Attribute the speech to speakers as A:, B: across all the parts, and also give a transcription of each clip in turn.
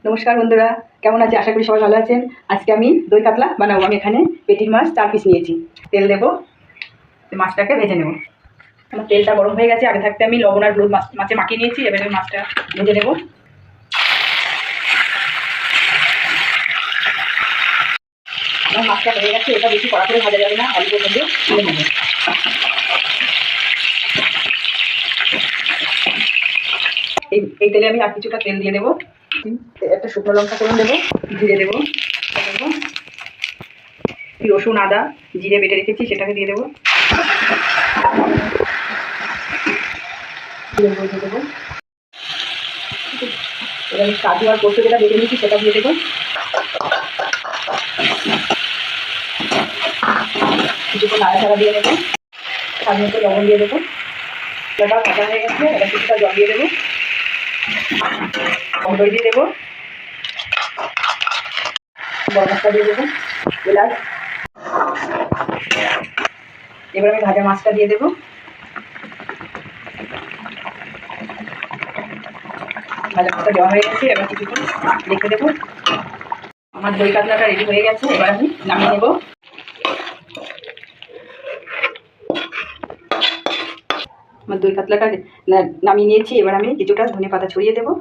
A: নমস্কার বন্ধুরা, কেমন আছে? আশা করি সবাই ভালো আছেন। আজকে আমি দই কাতলা বানাবো। আমি এখানে পেটির মাছ 4 পিস নিয়েছি। তেল দেবো, মাছটাকে ভেজে নেব। আমার তেলটা গরম হয়ে গেছে। আগে থাকতে আমি লবণ আর হলুদ মাছে মাখিয়ে নিয়েছি। এবারে মাছটা ভেজে নেব। আমার মাছটা হয়ে গেছে। এটা বেশি কড়া করে ভাজা যাবে না, অল্প ভেজে তুলে নেব। এই তেলে আমি আর কিছুটা তেল দিয়ে দেবো। একটা শুকনো লঙ্কা ফোড়ন দেবো, জিরে দেবো, রসুন আদা জিরে বেটে রেখেছি সেটাকে দিয়ে দেবো। দেবো এবার আমি কাজু আর পোস্ত যেটা বেটে নিয়েছি সেটা দিয়ে দেবো। কিছুটা নাড়াচাড়া দিয়ে দেবো। স্বাদ মতো লবণ দিয়ে দেবো। এটা ভাজা হয়ে গেছে। এবার কিছুটা জল দিয়ে দেবো, দই দিয়ে দেবো, গরম মশলা দিয়ে দেবো, এলাচ। এবার আমি ভাজা মাছটা দিয়ে দেবো। ভাজা মাছটা দেওয়া হয়ে গেছে। এবার কিছুক্ষণ রেখে দেবো। আমার দই কাতলাটা রেডি হয়ে গেছে। এবার আমি নামিয়ে নেব। আমার দই কাতলাটা নামিয়ে নিয়েছি। এবার আমি কিছুটা ধনে পাতা ছড়িয়ে দেবো।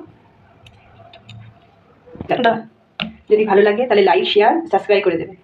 A: যদি ভালো লাগে তাহলে লাইক শেয়ার সাবস্ক্রাইব করে দেবে।